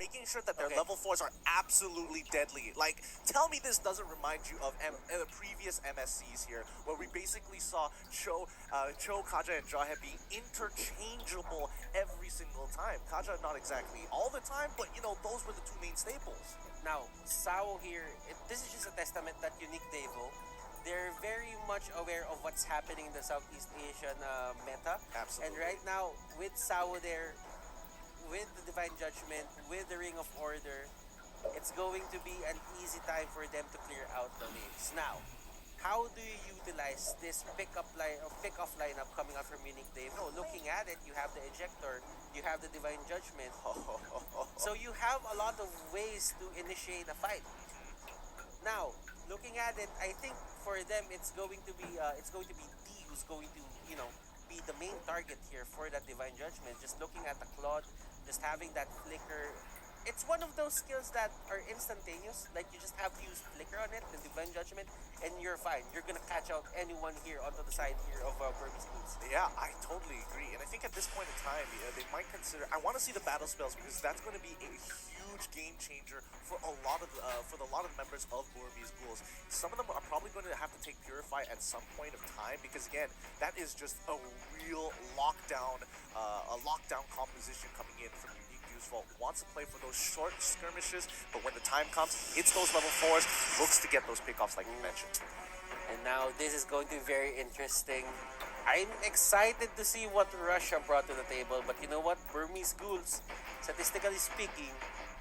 making sure that their level 4s are absolutely deadly. Like, tell me this doesn't remind you of the previous MSCs here, where we basically saw Cho, Kaja, and Jawhead being interchangeable every single time. Kaja not exactly all the time, but you know, those were the two main staples. Now, Sao here, this is just a testament that Unique Devo, they're very much aware of what's happening in the Southeast Asian meta. Absolutely. And right now, with Sao there, with the Divine Judgment, with the Ring of Order, it's going to be an easy time for them to clear out the waves. Now, how do you utilize this pick-off lineup coming out from Unique Devo? Looking at it, you have the Ejector, you have the Divine Judgment. So you have a lot of ways to initiate a fight. Now, looking at it, I think for them it's going to be D who's going to be the main target here for that Divine Judgment. Just looking at the Claude, just having that flicker. It's one of those skills that are instantaneous. Like, you just have to use flicker on it, the Divine Judgment, and you're fine. You're gonna catch out anyone here onto the side here of Burmese Boots. Yeah, I totally agree. And I think at this point in time, they might consider. I want to see the battle spells because that's going to be a huge game changer for a lot of the members of Burmese Ghouls. Some of them are probably going to have to take Purify at some point of time because again, that is just a real lockdown composition coming in from Unique Vault. Wants to play for those short skirmishes, but when the time comes, hits those level 4s, looks to get those pickoffs like you mentioned. And now this is going to be very interesting. I'm excited to see what Russia brought to the table, but you know what? Burmese Ghouls, statistically speaking,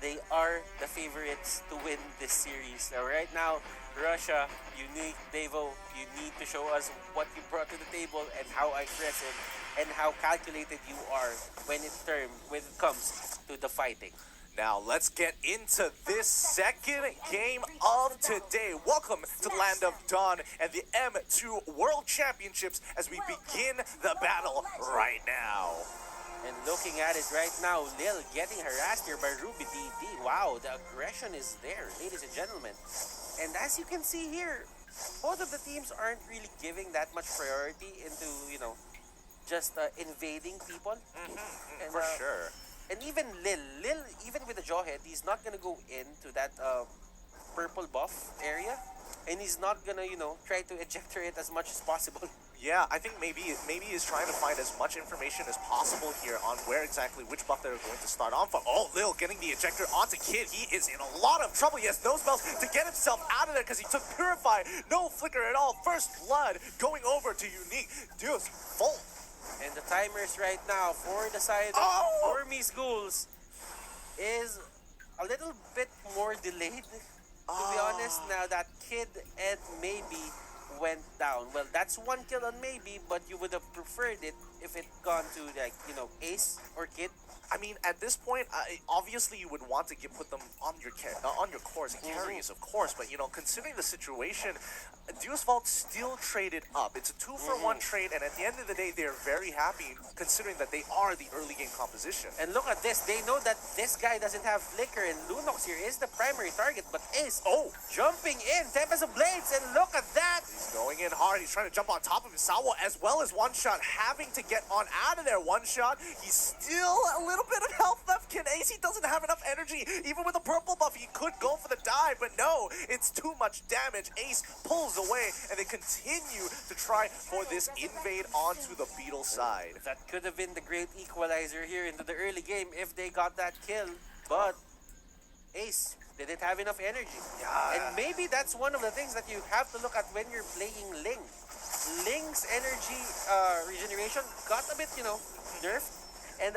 they are the favorites to win this series. Now, right now, Russia, Unique Devo, you need to show us what you brought to the table and how aggressive and how calculated you are when it comes to the fighting. Now let's get into this second game of today. Welcome to the Land of Dawn and the M2 World Championships as we begin the battle right now. And looking at it right now, Lil getting harassed here by Ruby DD. Wow, the aggression is there, ladies and gentlemen. And as you can see here, both of the teams aren't really giving that much priority into, just invading people. And, for sure. And even Lil, even with the Jawhead, he's not gonna go into that purple buff area, and he's not gonna, try to ejector it as much as possible. Yeah, I think maybe he's trying to find as much information as possible here on where exactly which buff they're going to start on for. Oh, Lil getting the ejector onto Kid. He is in a lot of trouble. He has no spells to get himself out of there because he took Purify. No flicker at all. First blood going over to Unique. Deuce full. And the timers right now for the side of Burmese Ghouls is a little bit more delayed. To be honest, now that Kid and Maybe went down. Well, that's one kill on Maybe, but you would have preferred it if it gone to Ace or Kid. I mean, at this point, obviously you would want to put them on your cores and carries, of course. But considering the situation, Deuce Vault still traded up. It's a 2-for-1 trade, and at the end of the day, they're very happy considering that they are the early game composition. And look at this. They know that this guy doesn't have flicker, and Lunox here is the primary target. But Ace, jumping in, Tempest of Blades, and look at that. He's going in hard. He's trying to jump on top of his Sawa as well as one shot, having to get on out of there. One shot. He's still a little bit of health left. Kid Ace, he doesn't have enough energy. Even with a purple buff, he could go for the dive, but no, it's too much damage. Ace pulls away, and they continue to try for this invade onto the Beetle side. That could have been the great equalizer here into the early game if they got that kill, but Ace didn't have enough energy. Yeah. And maybe that's one of the things that you have to look at when you're playing Ling. Ling's energy regeneration got a bit, nerfed, and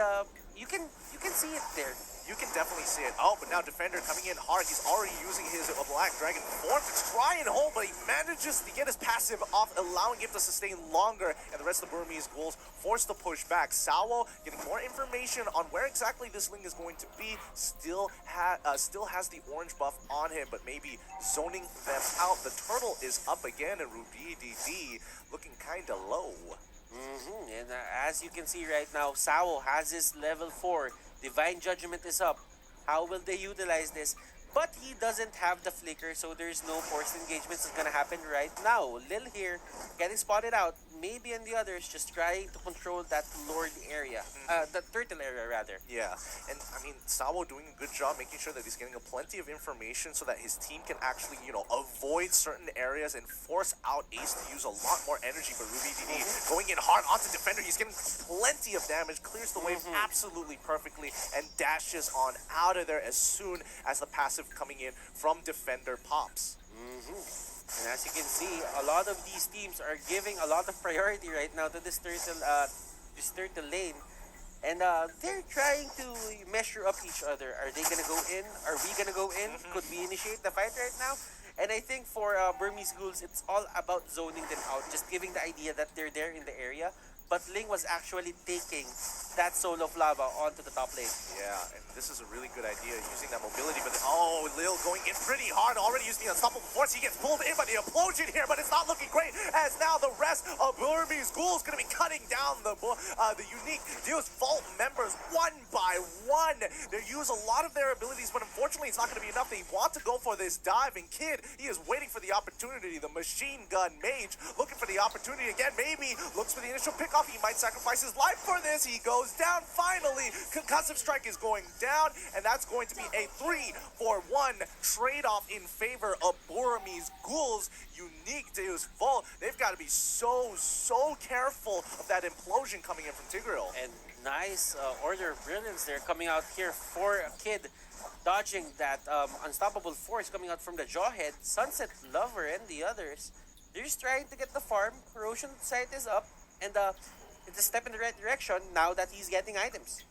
you can see it there. You can definitely see it. Oh, but now Defender coming in hard. He's already using his Black Dragon form to try and hold, but he manages to get his passive off, allowing him to sustain longer, and the rest of the Burmese Ghouls forced to push back. Sawo getting more information on where exactly this Ling is going to be. Still has the orange buff on him, but maybe zoning them out. The turtle is up again, and Ruby DD looking kind of low. And as you can see right now, Sao has his level 4. Divine Judgment is up. How will they utilize this? But he doesn't have the flicker, so there's no forced engagements that's gonna happen right now. Lil here, getting spotted out. Maybe and the others just trying to control that Lord area. The turtle area, rather. Yeah, and I mean, Sawo doing a good job making sure that he's getting a plenty of information so that his team can actually, avoid certain areas and force out Ace to use a lot more energy. But Ruby DD going in hard onto Defender, he's getting plenty of damage, clears the wave absolutely perfectly, and dashes on out of there as soon as the passive coming in from Defender pops. And as you can see, a lot of these teams are giving a lot of priority right now to this turtle lane. And they're trying to measure up each other. Are they gonna go in? Are we gonna go in? Could we initiate the fight right now? And I think for Burmese Ghouls, it's all about zoning them out, just giving the idea that they're there in the area. But Ling was actually taking that soul of lava onto the top lane. Yeah, and this is a really good idea, using that mobility, but Lil going in pretty hard, already using the unstoppable force. He gets pulled in by the implosion here, but it's not looking great, as now the rest of Burmese Ghouls going to be cutting down the unique Deus Vault members one by one. They use a lot of their abilities, but unfortunately it's not going to be enough. They want to go for this dive, and Kid, he is waiting for the opportunity. The machine gun mage looking for the opportunity again, maybe looks for the initial pickoff. He might sacrifice his life for this. He goes down finally. Concussive strike is going down, and that's going to be a 3-for-1 trade-off in favor of Burmese Ghouls. Unique Deus Vault. They've got to be so careful of that implosion coming in from Tigreal. And nice order of brilliance there coming out here for Kid, dodging that unstoppable force coming out from the Jawhead. Sunset Lover and the others, they're just trying to get the farm. Corrosion sight is up, and it's a step in the right direction now that he's getting items.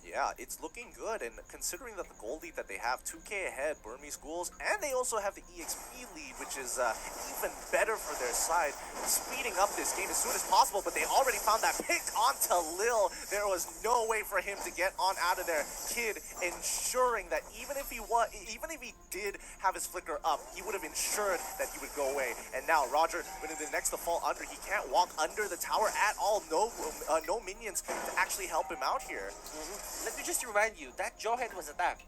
Yeah, it's looking good, and considering that the gold lead that they have, 2K ahead, Burmese Ghouls, and they also have the EXP lead, which is even better for their side, speeding up this game as soon as possible, but they already found that pick onto Lil. There was no way for him to get on out of there. Kid ensuring that even if he did have his flicker up, he would have ensured that he would go away. And now Roger, when the next to fall under, he can't walk under the tower at all. No minions to actually help him out here. Let me just remind you, that Jawhead was a tank.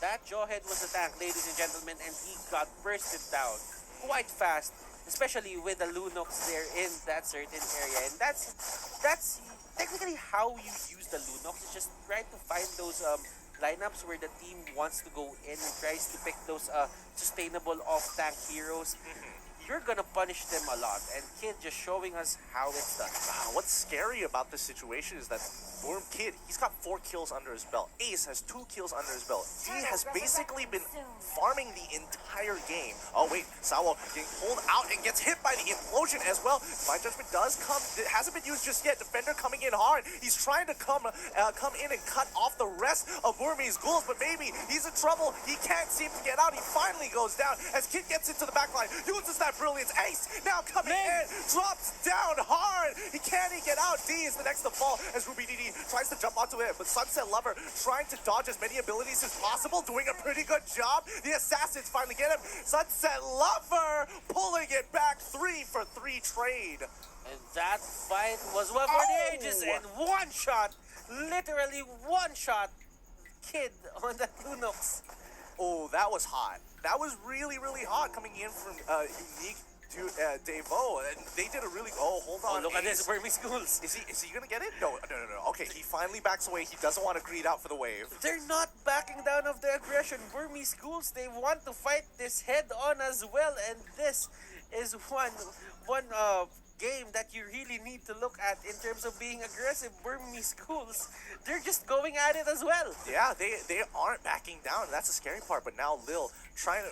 That Jawhead was a tank, ladies and gentlemen, and he got bursted down quite fast, especially with the Lunox there in that certain area. And that's technically how you use the Lunox. It's just trying to find those lineups where the team wants to go in and tries to pick those sustainable off-tank heroes. You're gonna punish them a lot, and Kid just showing us how it's done. What's scary about this situation is that Kid, he's got 4 kills under his belt. Ace has 2 kills under his belt. D has basically been farming the entire game. Oh wait, Sawo getting pulled out and gets hit by the implosion as well. Divine Judgment does come, it hasn't been used just yet. Defender coming in hard. He's trying to come in and cut off the rest of Burmese Ghouls, but maybe he's in trouble. He can't seem to get out. He finally goes down as Kid gets into the backline. Uses that brilliance. Ace now coming in, drops down hard. He can't get out. D is the next to fall as Ruby DD tries to jump onto it, but Sunset Lover trying to dodge as many abilities as possible, doing a pretty good job. The assassins finally get him. Sunset Lover pulling it back. 3-for-3 trade. And that fight was one for the ages, and one shot, literally one shot, Kid on that Lunox. Oh, that was hot. That was really hot coming in from Unique Devo, and they did a really. Oh, hold on. Oh, look at this, Burmese Ghouls. Is he gonna get it? No. Okay, he finally backs away. He doesn't want to greed out for the wave. They're not backing down of the aggression. Burmese Ghouls, they want to fight this head on as well, and this is one game that you really need to look at in terms of being aggressive. Burmese Ghouls, they're just going at it as well. Yeah, they aren't backing down. That's the scary part. But now Lil trying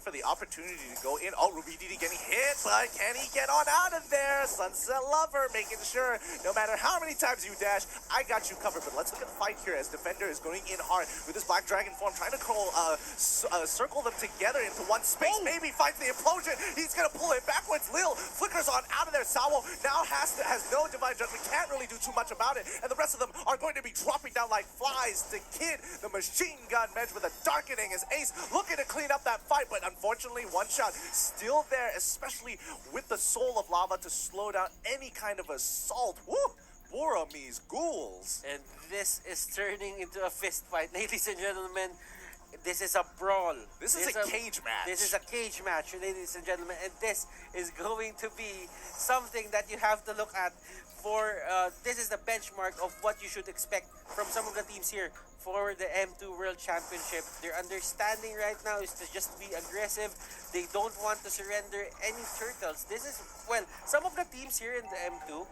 for the opportunity to go in. Oh, Ruby DD getting hit, but can he get on out of there? Sunset Lover making sure no matter how many times you dash, I got you covered. But let's look at the fight here as Defender is going in hard with his Black Dragon form, trying to circle them together into one space. Maybe finds the implosion. He's gonna pull it backwards. Lil flickers on out of there. Sawo now has no Divine Judgment, can't really do too much about it, and the rest of them are going to be dropping down like flies. The Kid, the machine gun Medj with a darkening as Ace looking to clean up that fight, but unfortunately one shot still there, especially with the Soul of Lava to slow down any kind of assault. Woo! Burmese Ghouls. And this is turning into a fist fight, ladies and gentlemen. This is a brawl. This is a cage match. This is a cage match, ladies and gentlemen, and this is going to be something that you have to look at for. This is the benchmark of what you should expect from some of the teams here for the M2 World Championship. Their understanding right now is to just be aggressive. They don't want to surrender any turtles. This is, well, some of the teams here in the M2,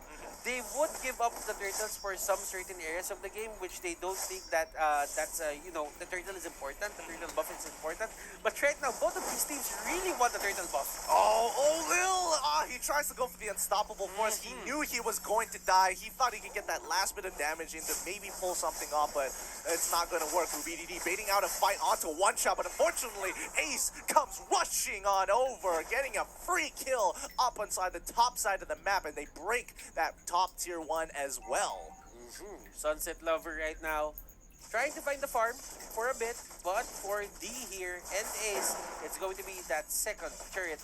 they would give up the turtles for some certain areas of the game, which they don't think that the turtle is important, the turtle buff is important. But right now, both of these teams really want the turtle buff. Lil! He tries to go for the unstoppable force. He knew he was going to die. He thought he could get that last bit of damage in to maybe pull something off, but it's not going to work. BGvsUD baiting out a fight onto one shot, but unfortunately, Ace comes rushing on over, getting a free kill up inside the top side of the map, and they break that top tier 1 as well. Sunset Lover right now trying to find the farm for a bit, but for D here and Ace, it's going to be that second turret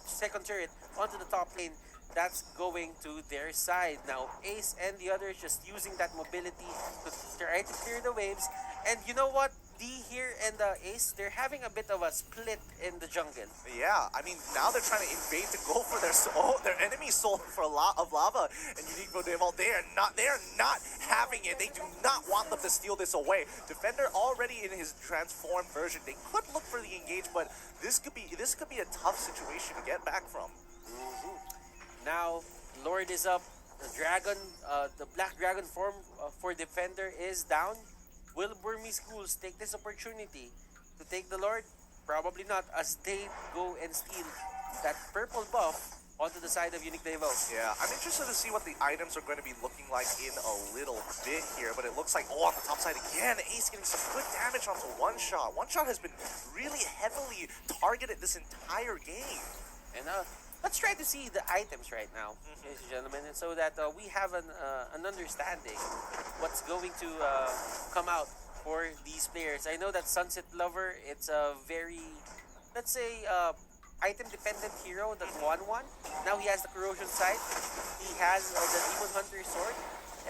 second turret onto the top lane. That's going to their side. Now, Ace and the others just using that mobility to try to clear the waves. And you know what? D here and Ace, they're having a bit of a split in the jungle. Yeah, I mean, now they're trying to invade to go for their enemy's soul for a lot of lava. And BGvsUD, they are not having it. They do not want them to steal this away. Defender already in his transformed version. They could look for the engage, but this could be a tough situation to get back from. Now, Lord is up. The dragon, the black dragon form for Defender is down. Will Burmese schools take this opportunity to take the Lord? Probably not, as they go and steal that purple buff onto the side of Unique Devo. Yeah, I'm interested to see what the items are going to be looking like in a little bit here, but it looks like, on the top side again, Ace getting some good damage onto One Shot. One Shot has been really heavily targeted this entire game. And let's try to see the items right now, ladies and gentlemen, and so that we have an understanding what's going to come out for these players. I know that Sunset Lover, it's a very, let's say, item-dependent hero that won one. Now he has the Corrosion Sight, he has the Demon Hunter Sword,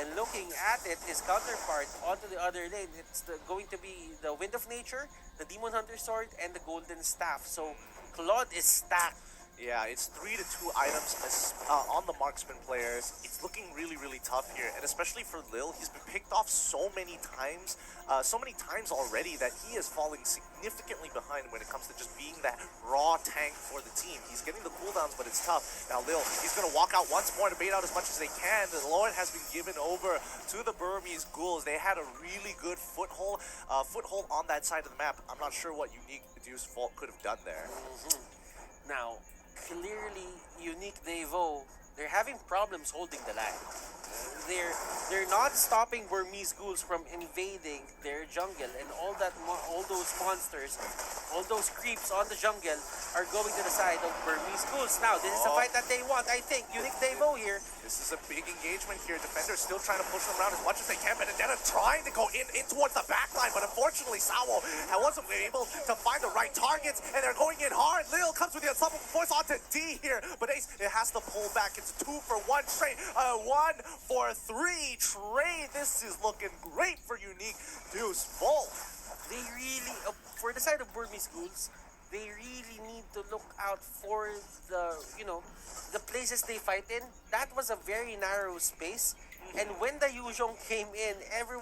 and looking at it, his counterpart onto the other lane, it's going to be the Wind of Nature, the Demon Hunter Sword, and the Golden Staff. So Claude is stacked. Yeah, it's 3 to 2 items on the marksman players. It's looking really, really tough here, and especially for Lil, he's been picked off so many times already that he is falling significantly behind when it comes to just being that raw tank for the team. He's getting the cooldowns, but it's tough. Now Lil, he's going to walk out once more to bait out as much as they can. The Lord has been given over to the Burmese ghouls. They had a really good foothold on that side of the map. I'm not sure what Unique Deuce Fault could have done there. Now, clearly, Unique Devo, they're having problems holding the line. They're not stopping Burmese ghouls from invading their jungle, and all those monsters, all those creeps on the jungle are going to the side of Burmese ghouls. Now, this is a fight that they want, I think. Unique Devo here. This is a big engagement here. Defenders still trying to push them around as much as they can. Benedetta trying to go in towards the backline, but unfortunately, Sawo wasn't able to find the right targets, and they're going in hard. Lil comes with the unstoppable force onto D here, but Ace, it has to pull back. It's 2 for 1 trade, 1 for 3 trade. This is looking great for Unique Deuce Volt. They really, for the side of Burmese schools, they really need to look out for the places they fight in. That was a very narrow space. And when the Yuzhong came in, every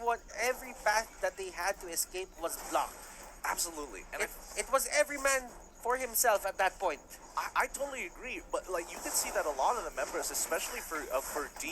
path that they had to escape was blocked. Absolutely. And it was every man for himself at that point. I totally agree, but like you can see that a lot of the members, especially for D,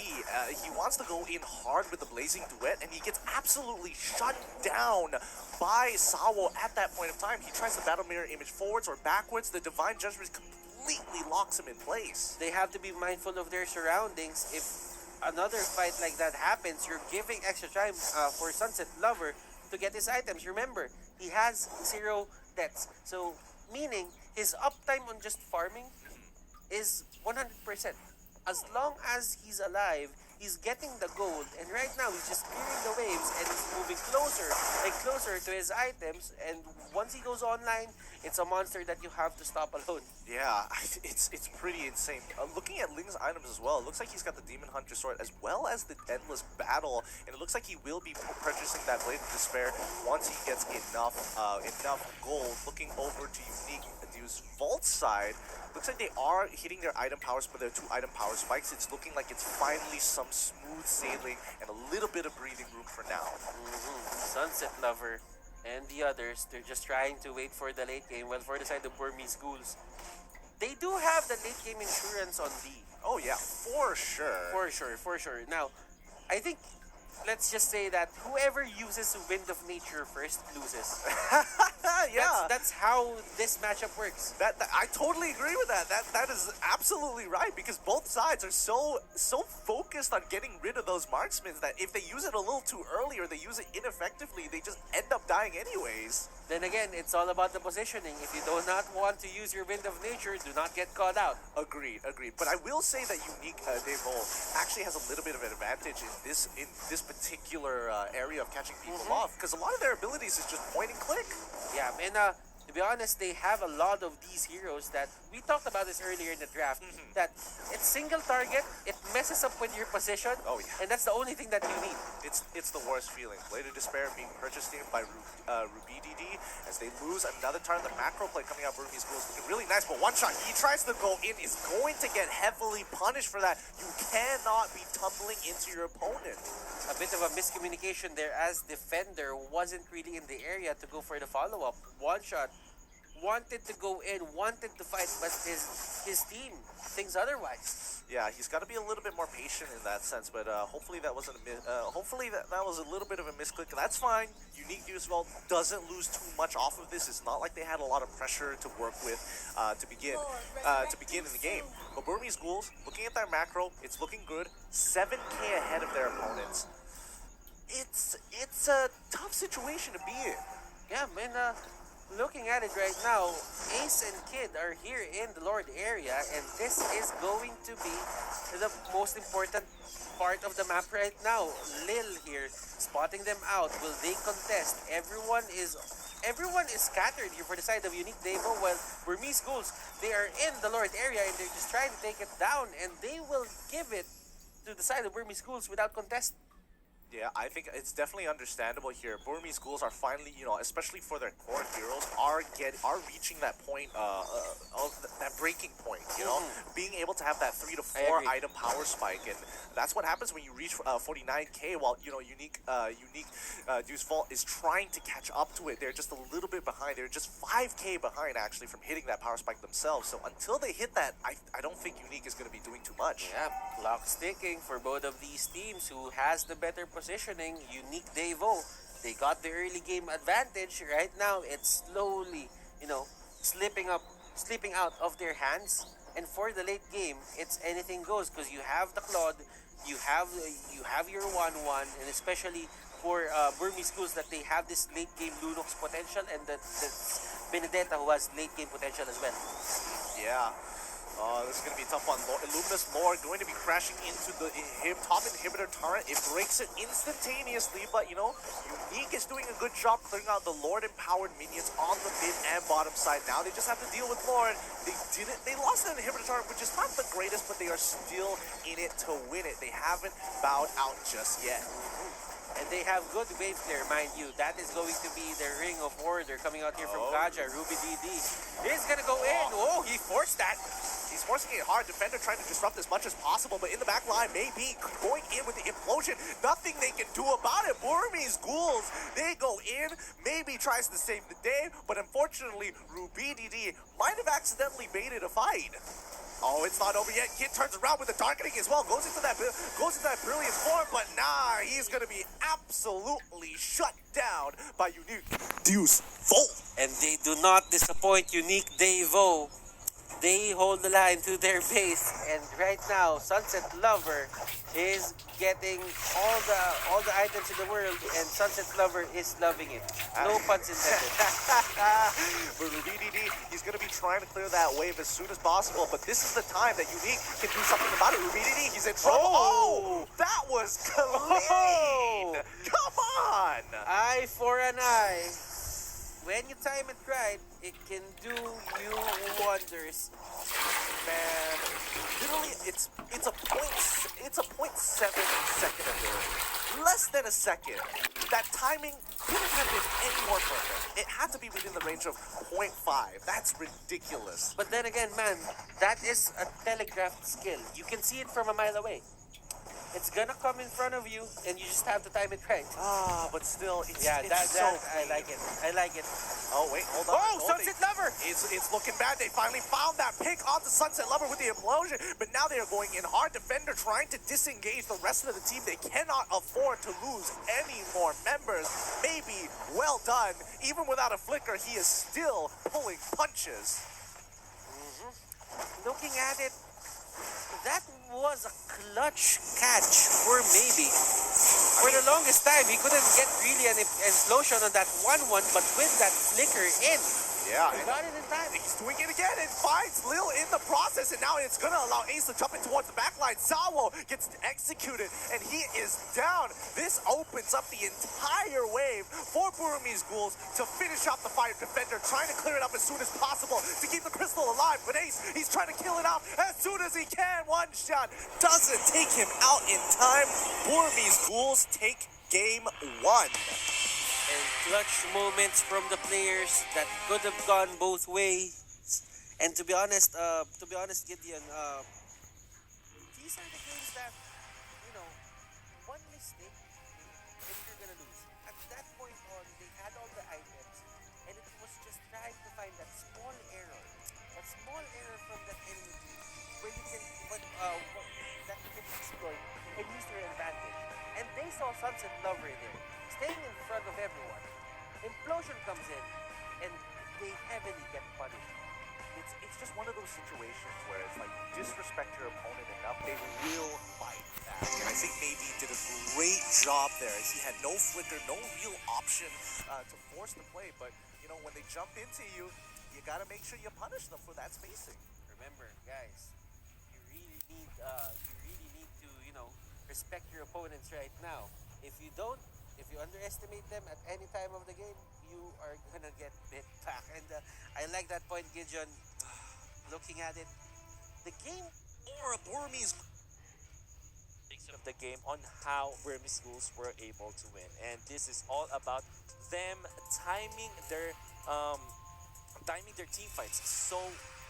he wants to go in hard with the Blazing Duet, and he gets absolutely shut down by Sawo at that point of time. He tries to battle mirror image forwards or backwards. The Divine Judgment completely locks him in place. They have to be mindful of their surroundings. If another fight like that happens, you're giving extra time for Sunset Lover to get his items. Remember, he has 0 deaths, so meaning his uptime on just farming is 100%. As long as he's alive, He's getting the gold, and right now he's just clearing the waves and he's moving closer and closer to his items. And once he goes online, it's a monster that you have to stop alone. Yeah, it's pretty insane. Looking at Ling's items as well, it looks like he's got the Demon Hunter sword as well as the Endless Battle, and it looks like he will be purchasing that Blade of Despair once he gets enough gold. Looking over to Unique Deuce Vault's side, looks like they are hitting their item powers for their 2 item power spikes. It's looking like it's finally some smooth sailing and a little bit of breathing room for now. Sunset Lover and the others, they're just trying to wait for the late game. Well, for the side of Burmese schools, they do have the late game insurance on D. Oh yeah, for sure. For sure. Now, I think, let's just say that whoever uses Wind of Nature first loses. Yeah. That's how this matchup works. That I totally agree with that. That is absolutely right, because both sides are so focused on getting rid of those marksmen that if they use it a little too early or they use it ineffectively, they just end up dying anyways. Then again, it's all about the positioning. If you do not want to use your Wind of Nature, do not get caught out. Agreed. But I will say that Unique Devo actually has a little bit of an advantage in this particular area of catching people off, because a lot of their abilities is just point and click. Yeah, and to be honest, they have a lot of these heroes that we talked about this earlier in the draft. That it's single target, it messes up with your position. Oh yeah. And that's the only thing that you need. It's the worst feeling. Blade of Despair being purchased here by Ruby DD as they lose another turn. The macro play coming out Burmese Schools looking really nice, but one shot he tries to go in is going to get heavily punished for that. You cannot be tumbling into your opponent. A bit of a miscommunication there, as defender wasn't really in the area to go for the follow-up. One shot wanted to go in, wanted to fight, but his team thinks otherwise. Yeah, he's got to be a little bit more patient in that sense, but hopefully that wasn't hopefully that was a little bit of a misclick. That's fine. Unique Dewsville doesn't lose too much off of this. It's not like they had a lot of pressure to work with to begin in the game. But Burmese Schools, looking at their macro, it's looking good. 7K ahead of their opponents. It's a tough situation to be in. Yeah, man. Looking at it right now, Ace and Kid are here in the Lord area, and this is going to be the most important part of the map right now. Lil here, spotting them out. Will they contest? Everyone is scattered here for the side of Unique Devo, while Burmese Schools, they are in the Lord area and they're just trying to take it down, and they will give it to the side of Burmese Schools without contest. Yeah, I think it's definitely understandable here. Burmese Schools are finally, especially for their core heroes, are reaching that point of that breaking point. Being able to have that 3 to 4 item power spike, and that's what happens when you reach 49K. While Unique Deuce Vault is trying to catch up to it. They're just a little bit behind. They're just 5K behind actually from hitting that power spike themselves. So until they hit that, I don't think Unique is going to be doing too much. Yeah, clock's ticking for both of these teams. Who has the better positioning? Unique Devo, they got the early game advantage. Right now, it's slowly, slipping out of their hands. And for the late game, it's anything goes, because you have the Claude, you have your 1-1, and especially for Burmese Schools, that they have this late game Lunox potential, and that's Benedetta, who has late game potential as well. Yeah. This is going to be a tough one. Illuminous Lord going to be crashing into the top inhibitor turret. It breaks it instantaneously, but Unique is doing a good job clearing out the Lord-empowered minions on the mid and bottom side. Now they just have to deal with Lord. They lost the inhibitor turret, which is not the greatest, but they are still in it to win it. They haven't bowed out just yet. And they have good wave clear, mind you. That is going to be the Ring of Order coming out here from Kaja. Ruby DD is going to go in. Oh, he forced that. He's forcing it hard. Defender trying to disrupt as much as possible, but in the back line, maybe going in with the implosion. Nothing they can do about it. Burmese Ghouls, they go in, maybe tries to save the day, but unfortunately, Ruby DD might have accidentally baited a fight. Oh, it's not over yet. Kid turns around with the targeting as well. Goes into that brilliant form, but nah, he's gonna be absolutely shut down by Unique Deuce Vault. And they do not disappoint Unique Devo. They hold the line to their base, and right now, Sunset Lover is getting all the items in the world, and Sunset Lover is loving it. No puns intended. But Rubididi, he's going to be trying to clear that wave as soon as possible. But this is the time that Unique can do something about it. Rubididi, he's in trouble. Oh, that was clean. Come on. Eye for an eye. When you time it right, it can do you wonders. Man, literally, it's a point 0.7 second ability. Less than a second. That timing couldn't have been any more perfect. It had to be within the range of 0.5. That's ridiculous. But then again, man, that is a telegraphed skill. You can see it from a mile away. It's gonna come in front of you, and you just have to time it right. But still, it's so I like it. I like it. Oh, wait, hold on. Oh, Sunset Lover! It's looking bad. They finally found that pick onto Sunset Lover with the implosion, but now they are going in hard. Defender trying to disengage the rest of the team. They cannot afford to lose any more members. Maybe, well done. Even without a flicker, he is still pulling punches. Looking at it, that was a clutch catch for maybe. For the longest time, he couldn't get really an explosion on that 1-1, but with that flicker in, Yeah, he got it in time. he's doing it again and finds Lil in the process, and now it's gonna allow Ace to jump in towards the backline. Sawo gets executed, and he is down. This opens up the entire wave for Burmese Ghouls to finish off the fight. Defender trying to clear it up as soon as possible to keep the crystal alive, but Ace, he's trying to kill it off as soon as he can. One shot doesn't take him out in time. Burmese Ghouls take game 1. And clutch moments from the players that could have gone both ways. And to be honest, Gideon, these are the games that, one mistake and you're gonna lose. At that point on, they had all the items, and it was just trying to find that small error from that enemy team where you can, that you can exploit and use to your advantage. And they saw Sunset Lover there, staying in front of everyone. Implosion comes in, and they heavily get punished. It's just one of those situations where it's like, disrespect your opponent enough, they will fight back. And I think Navy did a great job there. He had no flicker, no real option to force the play. But, when they jump into you, you got to make sure you punish them for that spacing. Remember, guys, you really need to, respect your opponents right now. If you don't, if you underestimate them at any time of the game, you are gonna get bit back. And I like that point, Gideon. Looking at it, the game Or a Burmese of the game on how Burmese schools were able to win, and this is all about them timing their team fights so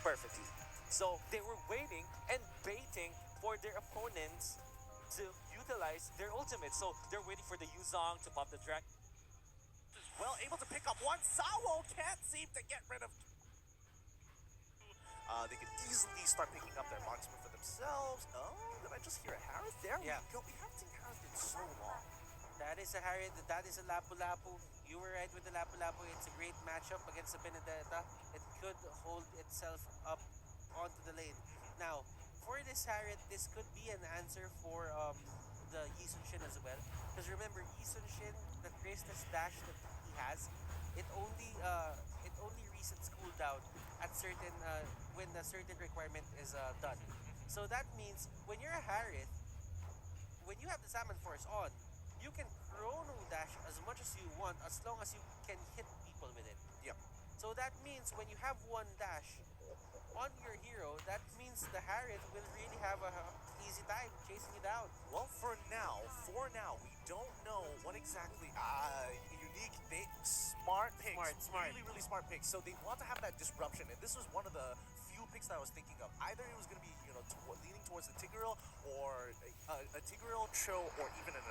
perfectly. So they were waiting and baiting for their opponents to utilize their ultimate. So they're waiting for the Yuzong to pop the drag. well able to pick up one. Sawo can't seem to get rid of. They could easily start picking up their marksman for themselves. Oh, did I just hear a Harith? There Yeah. we go. We haven't seen Harith in so long. That is a Harriet, that is a Lapu-Lapu. You were right with the Lapu-Lapu. It's a great matchup against the Benedetta. It could hold itself up onto the lane. Now, for this Harriet, this could be an answer for the Yisun Shin as well. Because remember, Yisun Shin, the Graceless dash that he has, it only resets cooldown at certain when a certain requirement is done. So that means when you're a Harriet, when you have the Salmon Force on, you can chrono dash as much as you want as long as you can hit people with it. Yep. So that means when you have one dash on your hero, that means the Harriet will really have a easy time chasing you down. Well, for now, we don't know what exactly. Unique, smart picks. Smart. Really, really smart picks. So they want to have that disruption, and this was one of the few picks that I was thinking of. Either it was going to be, leaning towards the Tigreal or a Tigreal, Cho, or even an